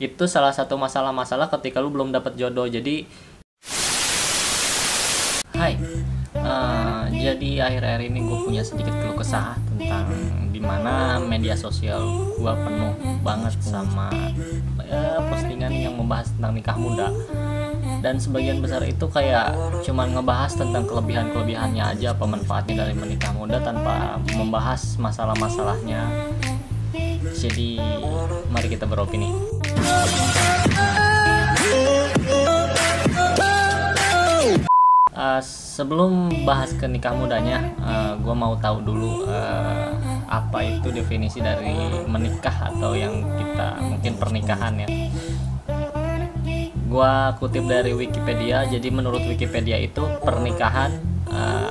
Itu salah satu masalah-masalah ketika lu belum dapat jodoh. Jadi hai, jadi akhir-akhir ini gue punya sedikit keluh kesah tentang dimana media sosial gue penuh banget sama postingan yang membahas tentang nikah muda, dan sebagian besar itu kayak cuman ngebahas tentang kelebihan-kelebihannya aja, pemanfaatnya dari menikah muda tanpa membahas masalah-masalahnya. Jadi mari kita beropini. Sebelum bahas ke nikah mudanya, gue mau tahu dulu apa itu definisi dari menikah atau yang kita mungkin pernikahan ya. Gue kutip dari Wikipedia. Jadi menurut Wikipedia itu pernikahan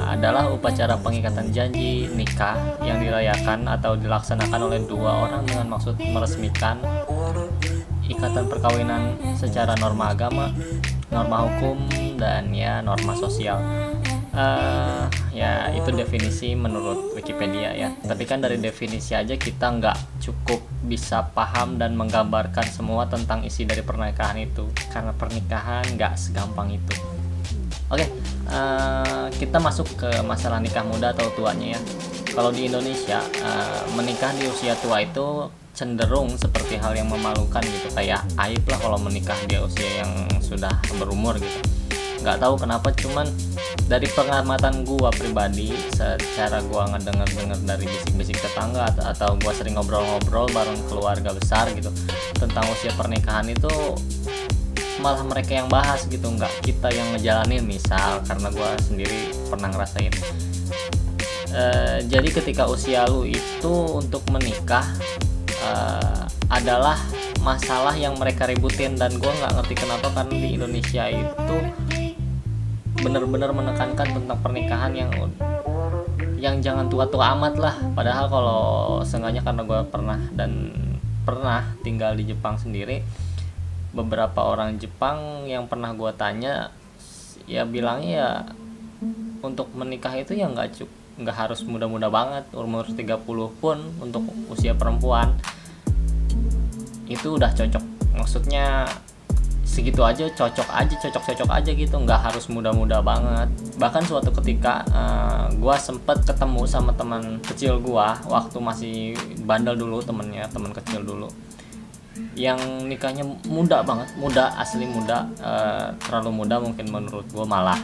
adalah upacara pengikatan janji nikah yang dirayakan atau dilaksanakan oleh dua orang dengan maksud meresmikan ikatan perkawinan secara norma agama, norma hukum, dan ya norma sosial. Ya itu definisi menurut Wikipedia ya. Tapi kan dari definisi aja kita nggak cukup bisa paham dan menggambarkan semua tentang isi dari pernikahan itu, karena pernikahan nggak segampang itu. Oke, kita masuk ke masalah nikah muda atau tuanya ya. Kalau di Indonesia, menikah di usia tua itu cenderung seperti hal yang memalukan gitu, kayak aib lah kalau menikah di usia yang sudah berumur gitu. Nggak tahu kenapa, cuman dari pengamatan gua pribadi, secara gua ngedenger dari bisik-bisik tetangga atau gua sering ngobrol-ngobrol bareng keluarga besar gitu tentang usia pernikahan itu, malah mereka yang bahas gitu, nggak kita yang ngejalanin. Misal karena gua sendiri pernah ngerasain. Jadi ketika usia lu itu untuk menikah adalah masalah yang mereka ributin, dan gue nggak ngerti kenapa, karena di Indonesia itu benar-benar menekankan tentang pernikahan yang jangan tua-tua amat lah. Padahal kalau seenggaknya, karena gue pernah tinggal di Jepang sendiri, beberapa orang Jepang yang pernah gue tanya ya bilangnya ya untuk menikah itu ya nggak harus muda-muda banget, umur 30 pun untuk usia perempuan itu udah cocok. Maksudnya segitu aja, cocok aja gitu, nggak harus muda-muda banget. Bahkan suatu ketika gue sempet ketemu sama teman kecil gue waktu masih bandel dulu, teman kecil dulu yang nikahnya muda banget, asli muda, terlalu muda mungkin menurut gue malah.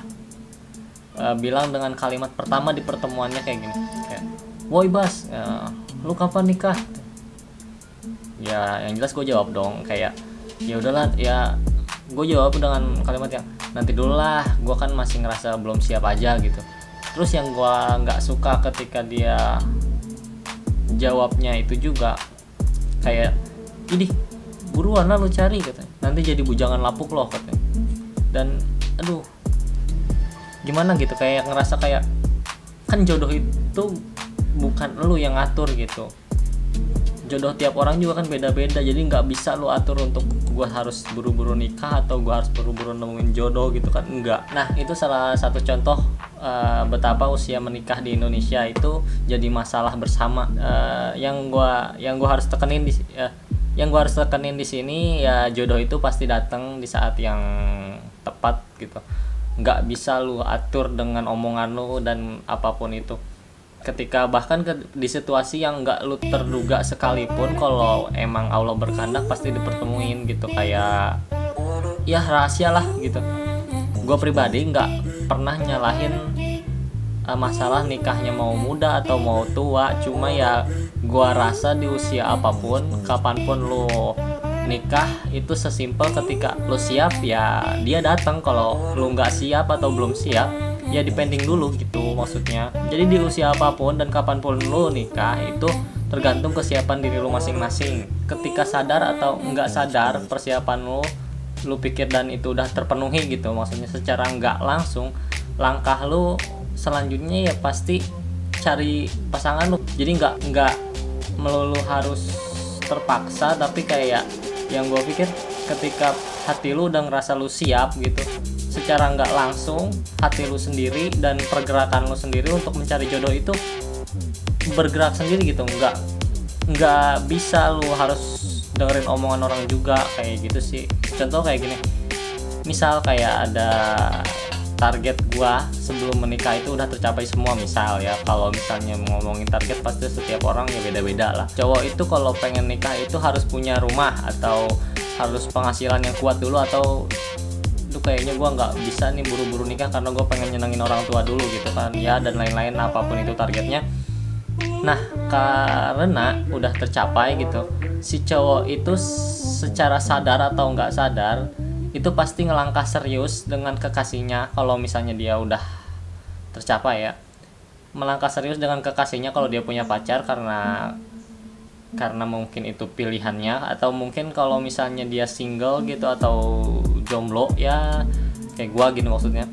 Bilang dengan kalimat pertama di pertemuannya kayak gini, kayak, "Woi Bas, lu kapan nikah?" Ya yang jelas gue jawab dong, kayak ya udahlah ya, gue jawab dengan kalimat yang nanti dulu lah, gue kan masih ngerasa belum siap aja gitu. Terus yang gue nggak suka ketika dia jawabnya itu juga kayak, "Idih, buruan lah lu cari," katanya, "nanti jadi bujangan lapuk loh," katanya. Dan aduh, gimana gitu, kayak ngerasa kayak kan jodoh itu bukan lu yang ngatur gitu. Jodoh tiap orang juga kan beda-beda, jadi nggak bisa lu atur untuk gua harus buru-buru nikah atau gua harus buru-buru nemuin jodoh gitu kan, enggak. Nah itu salah satu contoh betapa usia menikah di Indonesia itu jadi masalah bersama. Yang gua harus tekenin di sini ya, jodoh itu pasti datang di saat yang tepat gitu. Nggak bisa lu atur dengan omongan lu dan apapun itu. Ketika bahkan di situasi yang nggak lu terduga sekalipun, kalau emang Allah berkehendak pasti dipertemuin gitu, kayak ya rahasia lah gitu. Gue pribadi nggak pernah nyalahin masalah nikahnya mau muda atau mau tua, cuma ya gue rasa di usia apapun, kapanpun lu nikah itu sesimpel ketika lu siap ya dia datang. Kalau lu nggak siap atau belum siap ya dipending dulu gitu maksudnya. Jadi di usia apapun dan kapanpun lu nikah itu tergantung kesiapan diri lu masing-masing. Ketika sadar atau nggak sadar persiapan lu pikir dan itu udah terpenuhi gitu, maksudnya secara nggak langsung langkah lu selanjutnya ya pasti cari pasangan lu. Jadi nggak melulu harus terpaksa, tapi kayak yang gue pikir ketika hati lu udah ngerasa lu siap gitu, secara nggak langsung hati lu sendiri dan pergerakan lu sendiri untuk mencari jodoh itu bergerak sendiri gitu. Nggak bisa lu harus dengerin omongan orang juga, kayak gitu sih. Contoh kayak gini, misal kayak ada target gua sebelum menikah itu udah tercapai semua, misal ya. Kalau misalnya ngomongin target pasti setiap orang ya beda-beda lah. Cowok itu kalau pengen nikah itu harus punya rumah atau harus penghasilan yang kuat dulu, atau itu kayaknya gua nggak bisa nih buru-buru nikah karena gua pengen nyenengin orang tua dulu gitu kan ya, dan lain-lain, apapun itu targetnya. Nah, karena udah tercapai gitu, si cowok itu secara sadar atau nggak sadar itu pasti ngelangkah serius dengan kekasihnya. Kalau misalnya dia udah tercapai ya, melangkah serius dengan kekasihnya kalau dia punya pacar, karena mungkin itu pilihannya, atau mungkin kalau misalnya dia single gitu atau jomblo ya, kayak gua gini maksudnya.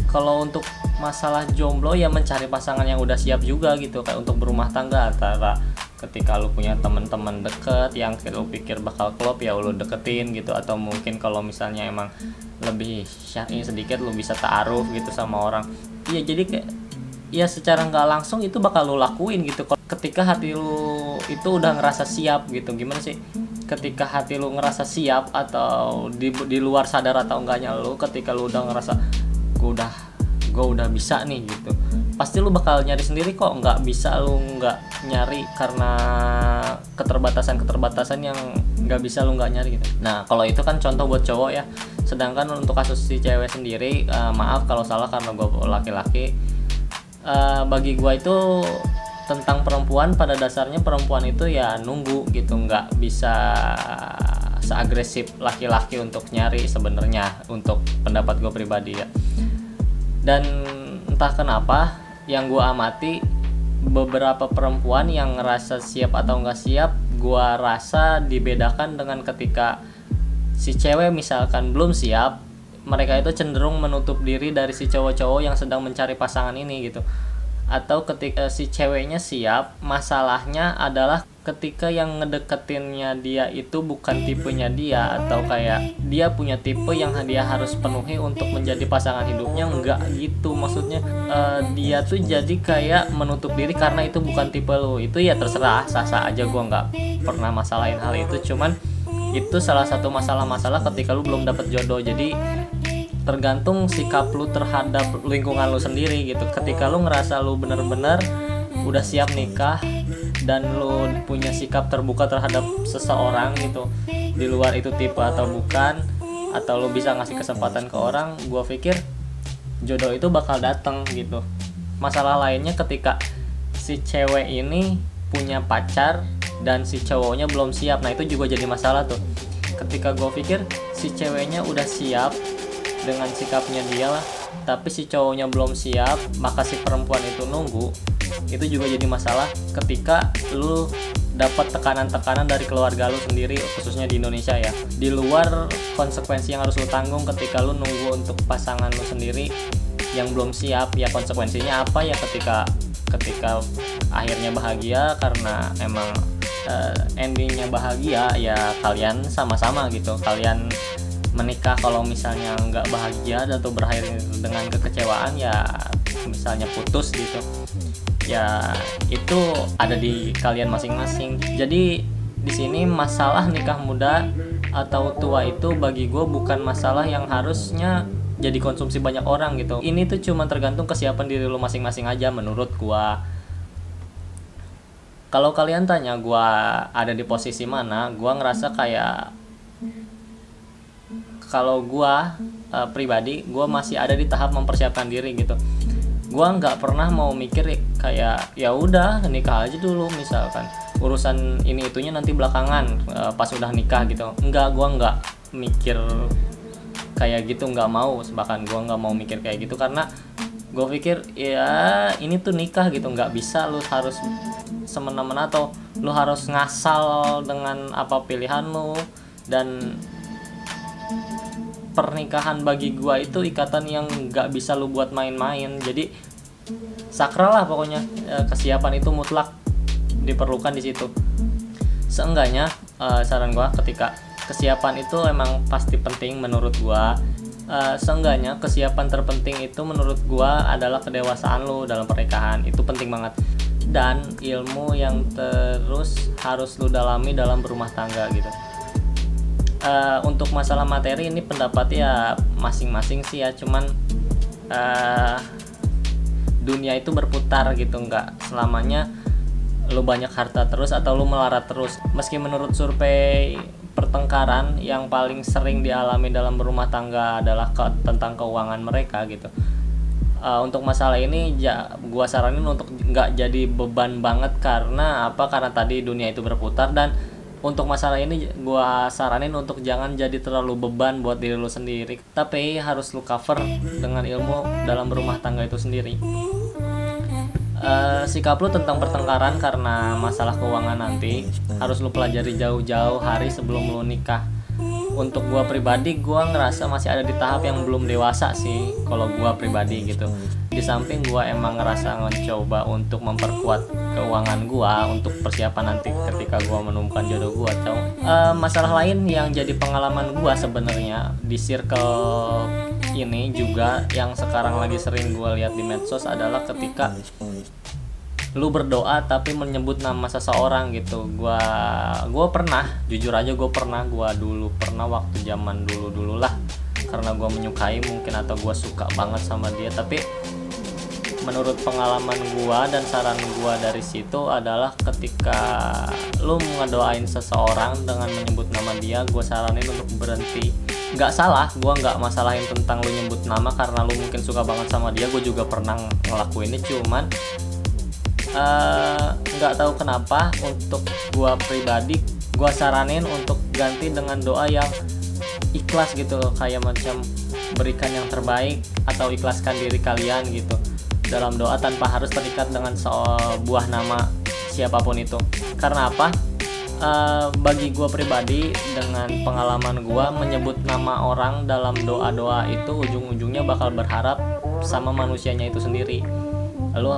Kalau untuk masalah jomblo ya mencari pasangan yang udah siap juga gitu, kayak untuk berumah tangga. Antara ketika lu punya teman-teman deket yang lu pikir bakal klop ya lu deketin gitu, atau mungkin kalau misalnya emang lebih syar'i sedikit lu bisa ta'aruf gitu sama orang. Iya, jadi kayak ya secara nggak langsung itu bakal lu lakuin gitu ketika hati lu itu udah ngerasa siap gitu. Gimana sih, ketika hati lu ngerasa siap, atau di luar sadar atau enggaknya lu, ketika lu udah ngerasa gue udah bisa nih gitu, pasti lu bakal nyari sendiri kok. Nggak bisa lu nggak nyari karena keterbatasan yang nggak bisa lu nggak nyari gitu. Nah, kalau itu kan contoh buat cowok ya. Sedangkan untuk kasus si cewek sendiri, maaf kalau salah karena gue laki-laki, bagi gue itu tentang perempuan, pada dasarnya perempuan itu ya nunggu gitu, nggak bisa seagresif laki-laki untuk nyari sebenarnya, untuk pendapat gue pribadi ya. Dan entah kenapa yang gue amati, beberapa perempuan yang ngerasa siap atau nggak siap, gue rasa dibedakan dengan ketika si cewek misalkan belum siap, mereka itu cenderung menutup diri dari si cowok-cowok yang sedang mencari pasangan ini gitu. Atau ketika si ceweknya siap, masalahnya adalah ketika yang ngedeketinnya dia itu bukan tipenya dia, atau kayak dia punya tipe yang dia harus penuhi untuk menjadi pasangan hidupnya. Enggak gitu maksudnya, dia tuh jadi kayak menutup diri karena itu bukan tipe lo. Itu ya terserah, sah-sah aja, gue nggak pernah masalahin hal itu. Cuman itu salah satu masalah-masalah ketika lu belum dapet jodoh. Jadi tergantung sikap lu terhadap lingkungan lu sendiri gitu. Ketika lu ngerasa lu bener-bener udah siap nikah dan lu punya sikap terbuka terhadap seseorang gitu, di luar itu tipe atau bukan, atau lu bisa ngasih kesempatan ke orang, gua pikir jodoh itu bakal datang gitu. Masalah lainnya ketika si cewek ini punya pacar dan si cowoknya belum siap, nah itu juga jadi masalah tuh. Ketika gua pikir si ceweknya udah siap dengan sikapnya dia lah, tapi si cowoknya belum siap, maka si perempuan itu nunggu. Itu juga jadi masalah ketika lu dapat tekanan-tekanan dari keluarga lu sendiri, khususnya di Indonesia ya. Di luar konsekuensi yang harus lu tanggung ketika lu nunggu untuk pasangan lu sendiri yang belum siap, ya konsekuensinya apa ya, ketika akhirnya bahagia karena emang endingnya bahagia ya kalian sama-sama gitu. Kalian menikah kalau misalnya nggak bahagia atau berakhir dengan kekecewaan ya misalnya putus gitu, ya itu ada di kalian masing-masing. Jadi di sini masalah nikah muda atau tua itu bagi gue bukan masalah yang harusnya jadi konsumsi banyak orang gitu. Ini tuh cuma tergantung kesiapan diri lu masing-masing aja menurut gue. Kalau kalian tanya gue ada di posisi mana, gue ngerasa kayak kalau gue pribadi, gue masih ada di tahap mempersiapkan diri gitu. Gue nggak pernah mau mikir kayak ya udah nikah aja dulu, misalkan urusan ini itunya nanti belakangan pas udah nikah gitu. Enggak, gue nggak mikir kayak gitu, nggak mau. Bahkan gue nggak mau mikir kayak gitu karena gue pikir ya ini tuh nikah gitu, nggak bisa lu harus semena-mena atau lu harus ngasal dengan apa pilihan lu. Dan pernikahan bagi gua itu ikatan yang nggak bisa lu buat main-main. Jadi sakral lah pokoknya, kesiapan itu mutlak diperlukan di situ. Seenggaknya saran gua, ketika kesiapan itu emang pasti penting menurut gua. Seenggaknya kesiapan terpenting itu menurut gua adalah kedewasaan lu dalam pernikahan. Itu penting banget. dan ilmu yang terus harus lu dalami dalam berumah tangga gitu. Untuk masalah materi ini pendapat ya masing-masing sih ya, cuman dunia itu berputar gitu, nggak selamanya lu banyak harta terus atau lu melarat terus. Meski menurut survei pertengkaran yang paling sering dialami dalam berumah tangga adalah tentang keuangan mereka gitu. Untuk masalah ini gua saranin untuk nggak jadi beban banget, karena apa? Karena tadi dunia itu berputar, dan untuk masalah ini gua saranin untuk jangan jadi terlalu beban buat diri lu sendiri, tapi harus lu cover dengan ilmu dalam berumah tangga itu sendiri. Sikap lu tentang pertengkaran karena masalah keuangan nanti harus lu pelajari jauh-jauh hari sebelum lu nikah. Untuk gua pribadi, gua ngerasa masih ada di tahap yang belum dewasa sih kalau gua pribadi gitu. Di samping gua emang ngerasa mencoba untuk memperkuat keuangan gua untuk persiapan nanti ketika gua menemukan jodoh gua. Masalah lain yang jadi pengalaman gua sebenarnya di circle ini juga yang sekarang lagi sering gua lihat di medsos adalah ketika lu berdoa tapi menyebut nama seseorang gitu. Gua pernah, jujur aja gua dulu pernah waktu zaman dulu lah, karena gua menyukai mungkin atau gua suka banget sama dia. Tapi menurut pengalaman gua dan saran gua dari situ adalah ketika lu ngedoain seseorang dengan menyebut nama dia, gua saranin untuk berhenti. Nggak salah, gua nggak masalahin tentang lu nyebut nama karena lu mungkin suka banget sama dia. Gua juga pernah ngelakuinnya, cuman nggak tahu kenapa untuk gua pribadi gua saranin untuk ganti dengan doa yang ikhlas gitu, kayak macam berikan yang terbaik atau ikhlaskan diri kalian gitu dalam doa tanpa harus terikat dengan sebuah nama siapapun itu. Karena apa? Bagi gua pribadi dengan pengalaman gua, menyebut nama orang dalam doa-doa itu ujung-ujungnya bakal berharap sama manusianya itu sendiri. Lu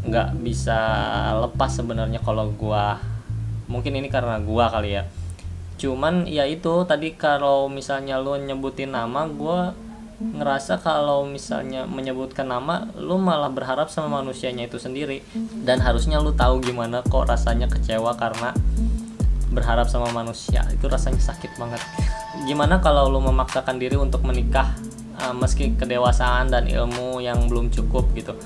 nggak bisa lepas sebenarnya. Kalau gua, mungkin ini karena gua kali ya, cuman ya itu tadi, kalau misalnya lu nyebutin nama, gua ngerasa kalau misalnya menyebutkan nama, lu malah berharap sama manusianya itu sendiri, dan harusnya lu tahu gimana kok rasanya kecewa karena berharap sama manusia itu rasanya sakit banget. Gimana kalau lu memaksakan diri untuk menikah meski kedewasaan dan ilmu yang belum cukup gitu.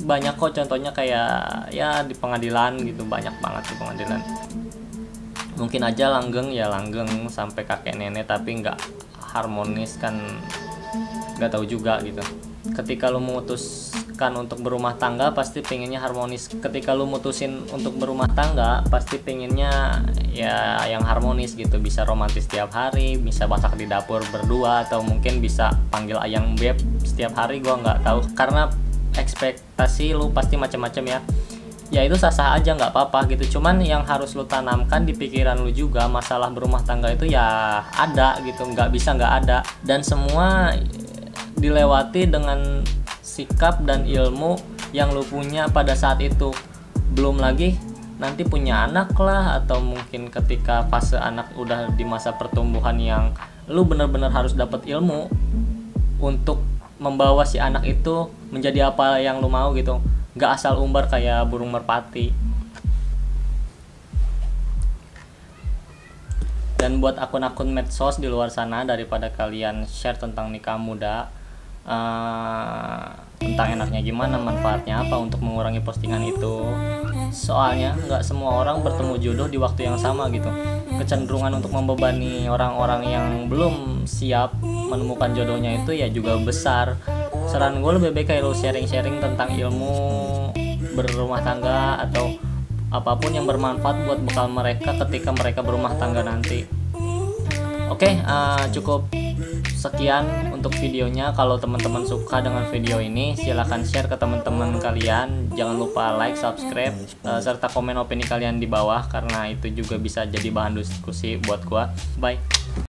Banyak kok contohnya, kayak ya di pengadilan gitu, banyak banget di pengadilan. Mungkin aja langgeng sampai kakek nenek tapi nggak harmonis kan, nggak tahu juga gitu. Ketika lu memutuskan untuk berumah tangga pasti pengennya harmonis. Ketika lu mutusin untuk berumah tangga pasti pengennya ya yang harmonis gitu, bisa romantis setiap hari, bisa masak di dapur berdua, atau mungkin bisa panggil ayang beb setiap hari. Gua nggak tahu, karena ekspektasi lu pasti macam-macam ya itu sah-sah aja, nggak apa-apa gitu. Cuman yang harus lu tanamkan di pikiran lu juga, masalah berumah tangga itu ya ada gitu, nggak bisa nggak ada, dan semua dilewati dengan sikap dan ilmu yang lu punya pada saat itu. Belum lagi nanti punya anak lah, atau mungkin ketika fase anak udah di masa pertumbuhan yang lu bener-bener harus dapat ilmu untuk membawa si anak itu menjadi apa yang lu mau gitu, nggak asal umbar kayak burung merpati. Dan buat akun-akun medsos di luar sana, daripada kalian share tentang nikah muda, tentang enaknya gimana, manfaatnya apa untuk mengurangi postingan itu, soalnya nggak semua orang bertemu jodoh di waktu yang sama gitu. Kecenderungan untuk membebani orang-orang yang belum siap menemukan jodohnya itu ya juga besar. Saran gue lebih baik kayak lo sharing-sharing tentang ilmu berumah tangga atau apapun yang bermanfaat buat bekal mereka ketika mereka berumah tangga nanti. Oke, cukup sekian untuk videonya. Kalau teman-teman suka dengan video ini, silahkan share ke teman-teman kalian. Jangan lupa like, subscribe, serta komen opini kalian di bawah, karena itu juga bisa jadi bahan diskusi buat gua. Bye.